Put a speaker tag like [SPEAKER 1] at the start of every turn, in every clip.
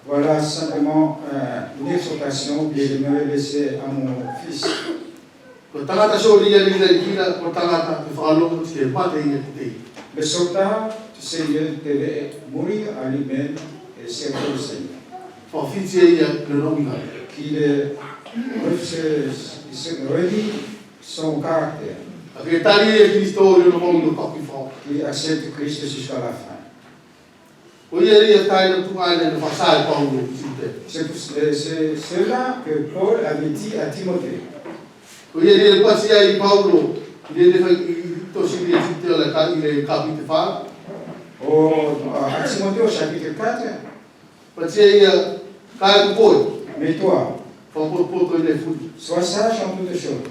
[SPEAKER 1] Voilà simplement une exhortation que j'aimerais laisser à mon fils. Le soldat du Seigneur devait mourir à lui-même et servir le Seigneur. Qu'il se relie son caractère. Qu'il accepte Christ jusqu'à la fin. C'est cela que Paul avait dit à Timothée. À Timothée au chapitre 4. Mais toi, sois sage en toutes choses.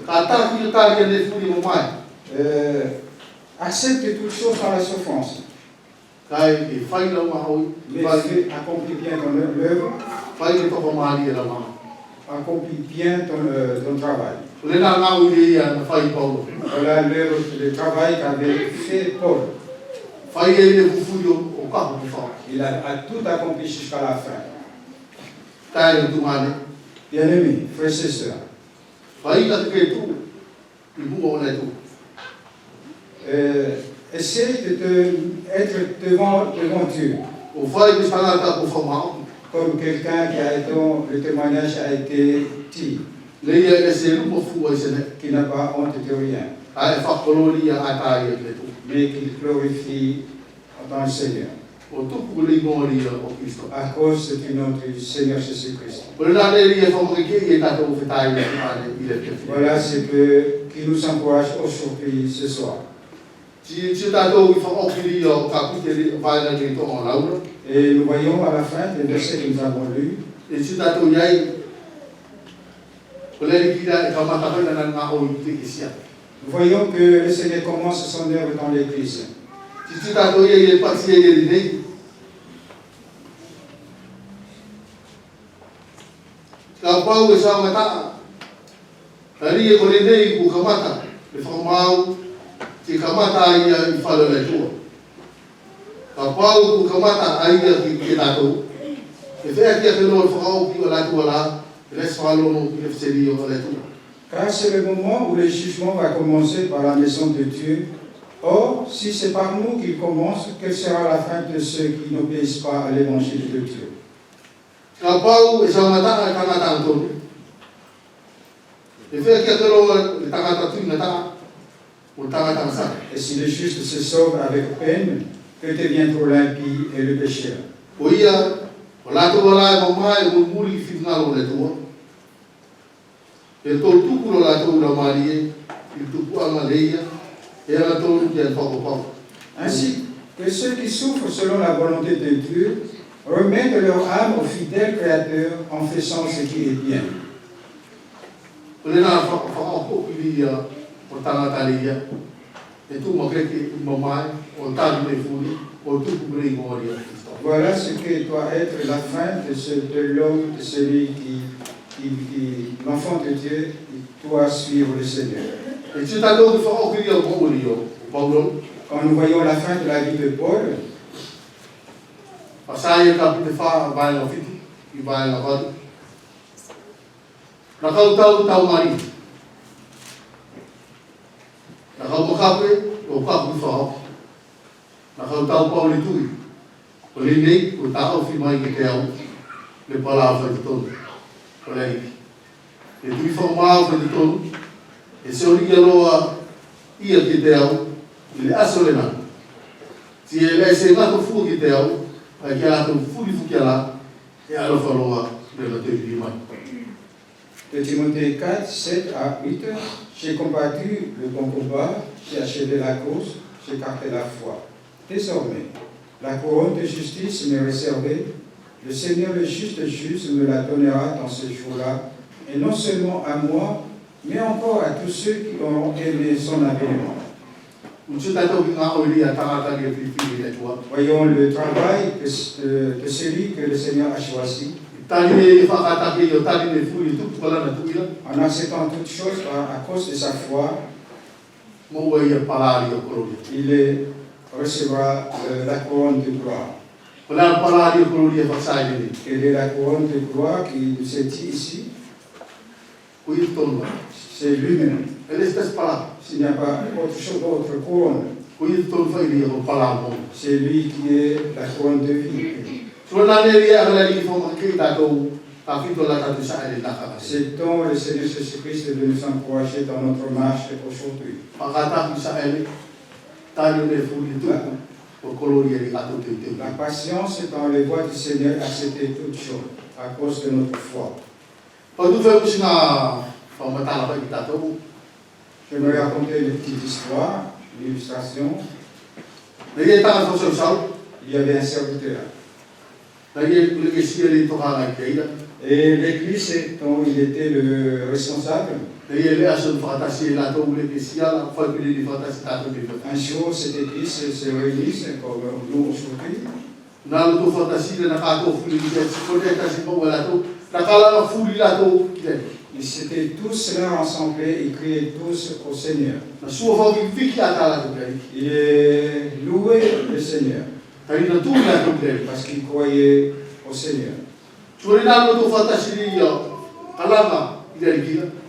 [SPEAKER 1] Accepte toutes choses par la souffrance. Mais accomplis bien ton œuvre. Accomplis bien ton travail. Voilà le travail qu'avait fait Paul. Il a tout accompli jusqu'à la fin. Bien-aimés, frères et sœurs, essaye d'être devant Dieu. Comme quelqu'un le témoignage a été dit, qui n'a pas honte de rien, mais qu'il glorifie dans le Seigneur. À cause de notre Seigneur Jésus-Christ. Voilà ce qui nous encourage aujourd'hui ce soir. Et nous voyons à la fin des versets que nous avons lus. Nous voyons que le Seigneur commence son œuvre dans l'Église. Car c'est le moment où le jugement va commencer par la maison de Dieu. Or, si c'est par nous qu'il commence, quelle sera la fin de ceux qui n'obéissent pas à l'évangile de Dieu? Et si le juste se sauve avec peine, que deviendront l'impie et le pécheur? Ainsi que ceux qui souffrent selon la volonté de Dieu remettent leur âme au fidèle Créateur en faisant ce qui est bien. Voilà ce que doit être la fin de l'homme, de celui l'enfant de Dieu, qui doit suivre le Seigneur. Quand nous voyons la fin de la vie de Paul, de Timothée 4, 7 à 8, j'ai combattu le bon combat, j'ai achevé la course, j'ai gardé la foi. Désormais, la couronne de justice m'est réservée. Le Seigneur le juste juge me la donnera dans ce jour-là, et non seulement à moi, mais encore à tous ceux qui auront aimé son avènement. Voyons le travail de celui que le Seigneur a choisi. En acceptant toutes choses à cause de sa foi, il est recevra la couronne de gloire. Quelle est la couronne de gloire qui nous est dit ici? C'est lui-même. S'il n'y a pas autre chose, autre couronne. C'est lui qui est la couronne de vie. C'est donc le Seigneur Jésus-Christ de nous encourager dans notre marche aujourd'hui. La patience dans les voies du Seigneur accepter toutes choses à cause de notre foi. Je vais raconter une petite histoire, une illustration. Il y avait un serviteur. Et l'église dont il était le responsable, un jour cette église se réunit comme nous aujourd'hui. Ils étaient tous là ensemble et criaient tous au Seigneur. Il est loué le Seigneur parce qu'il croyait au Seigneur.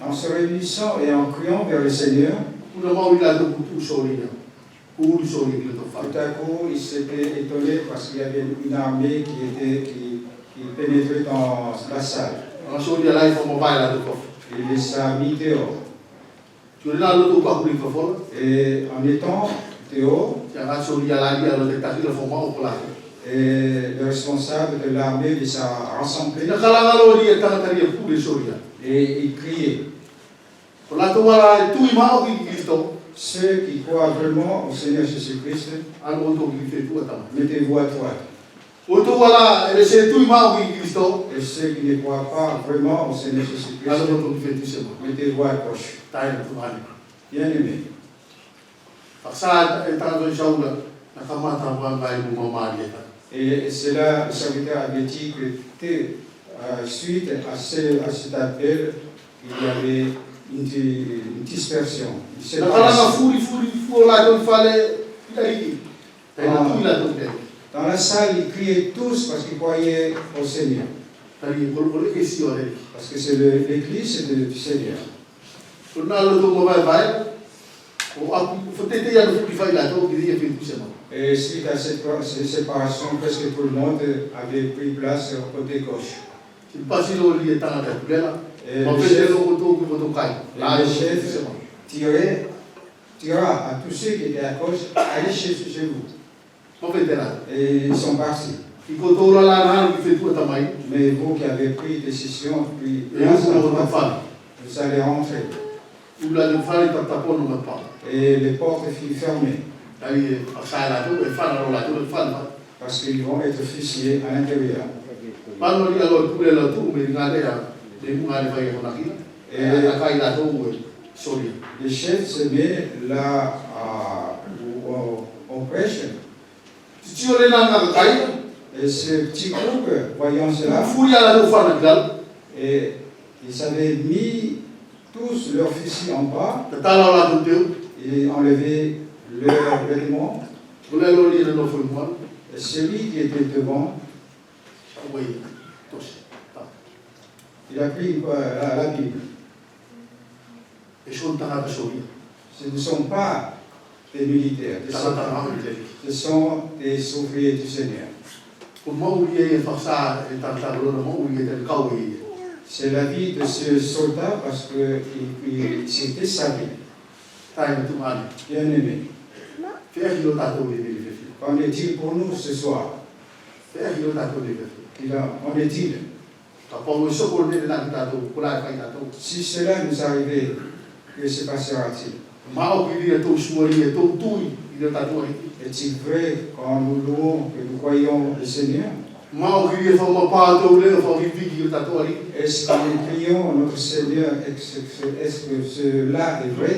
[SPEAKER 1] En se réunissant et en criant vers le Seigneur, tout à coup il s'était étonné parce qu'il y avait une armée qui pénétrait dans la salle. Il les a mis dehors. Et en étant dehors, et le responsable de l'armée les a rassemblés et il criait. Ceux qui croient vraiment au Seigneur Jésus-Christ, mettez-vous à droite. Et ceux qui ne croient pas vraiment au Seigneur Jésus-Christ, mettez-vous à gauche. Bien aimé. Et cela, le serviteur avait dit que suite à cet appel, il y avait une dispersion. Dans la salle, ils criaient tous parce qu'ils croyaient au Seigneur. Parce que c'est l'église du Seigneur. Et suite à cette séparation, presque tout le monde avait pris place au côté gauche. Et le chef tira à tous ceux qui étaient à gauche, allez chez vous. Et ils sont partis. Mais vous qui avez pris décision, puis vous allez rentrer. Et les portes furent fermées. Parce qu'ils vont être fusillés à l'intérieur. Et le chef se met là où on prêche. Et ce petit groupe, voyant cela, et ils avaient mis tous leurs fusils en bas et enlevé leurs vêtements. Et celui qui était devant, il a pris la Bible. Ce ne sont pas des militaires, ce sont des ouvriers du Seigneur. C'est la vie de ce soldat parce qu'il s'était savé. Bien aimé. Qu'en est-il pour nous ce soir? Qu'en est-il? Si cela nous arrivait, que se passera-t-il? Est-il vrai quand nous louons que nous croyons le Seigneur? Est-ce que nous prions notre Seigneur? Est-ce que cela est vrai?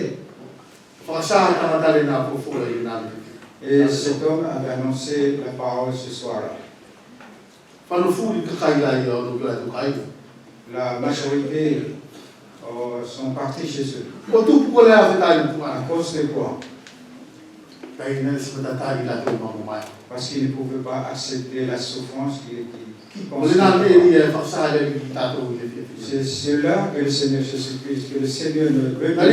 [SPEAKER 1] Et cet homme avait annoncé la parole ce soir-là. La majorité sont partis chez eux. À cause de quoi? Parce qu'il ne pouvait pas accepter la souffrance qui c'est cela que le Seigneur Jésus-Christ, que le Seigneur ne veut pas.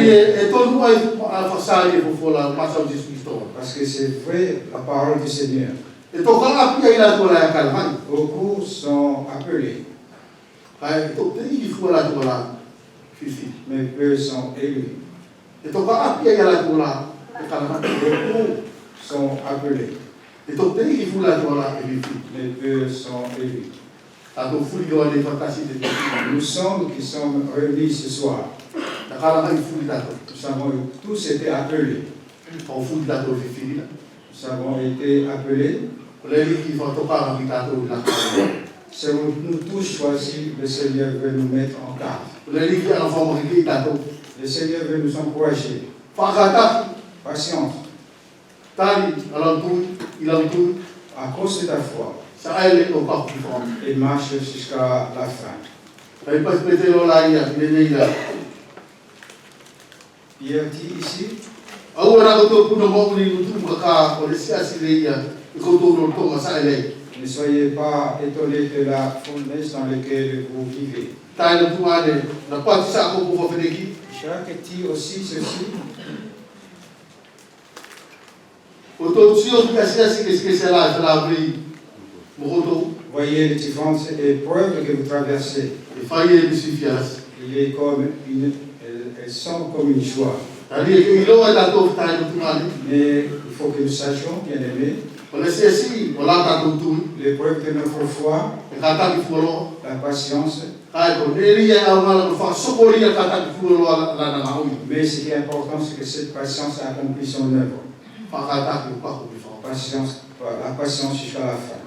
[SPEAKER 1] Parce que c'est vrai, la parole du Seigneur. Beaucoup sont appelés, mais peu sont élus. Beaucoup sont appelés, mais peu sont élus. Nous sommes qui sommes réunis ce soir. Nous avons tous été appelés. Nous avons été appelés. Nous tous choisis, le Seigneur veut nous mettre en garde. Le Seigneur veut nous encourager. Patience. À cause de ta foi. Et marche jusqu'à la fin. Pierre dit ici, ne soyez pas étonnés de la fournaise dans laquelle vous vivez. Jacques dit aussi ceci. Voyez les différentes épreuves que vous traversez. Elles sont comme une joie. Mais il faut que nous sachions, bien aimés, l'épreuve de notre foi, la patience. Mais ce qui est important, c'est que cette patience accomplit son œuvre. La patience jusqu'à la fin.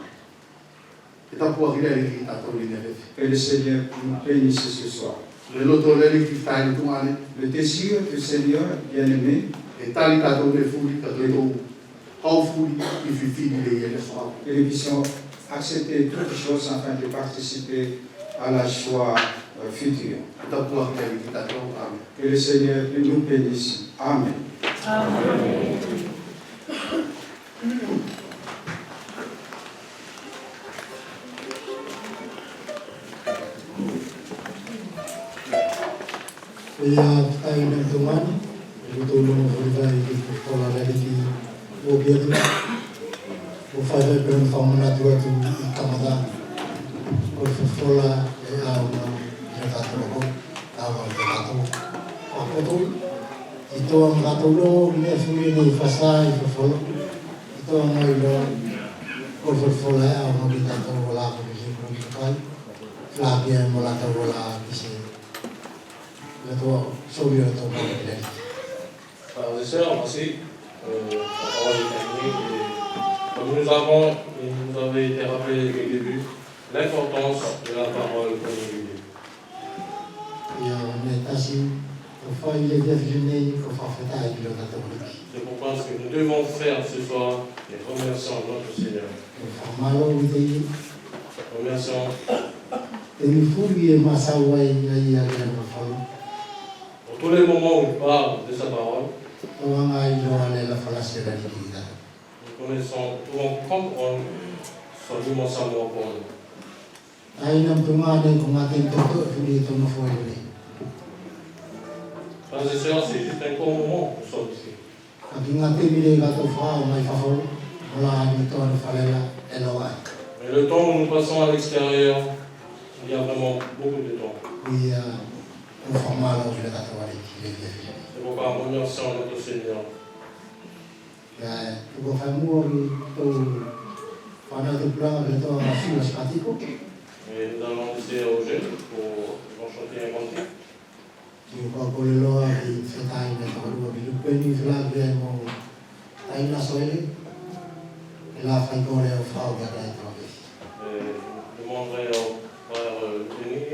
[SPEAKER 1] Que le Seigneur nous bénisse ce soir. Le désir du Seigneur, bien-aimé, que nous puissions accepter toutes choses afin de participer à la joie future. Que le Seigneur nous bénisse. Amen. Amen.
[SPEAKER 2] Ia tayo ng tuman, tutulong ko rin ito ko lalaki o biyado o fai per un famo na tua tu kamada o fola e au na tato ko au tato o to ito ang katulo ni fuli ni fasai fo fola ito ang ilo o fola au no tato wala ko ni ko ni kai flavia mo la tato wala kisi.
[SPEAKER 3] Frères et sœurs, merci. La parole est terminée. Comme nous avait été rappelé dès le début, l'importance de la parole pour nous guider. C'est pourquoi ce que nous devons faire ce soir est remercier notre Seigneur. Remercions. Pour tous les moments où il parle de sa parole, nous pouvons comprendre son immense amour pour nous. Frères et sœurs, c'est juste un court moment où nous sommes ici. Mais le temps où nous passons à l'extérieur, il y a vraiment beaucoup de temps. C'est pourquoi remercions notre Seigneur. Et nous allons laisser Roger pour chanter un cantique. Je demanderai au frère Denis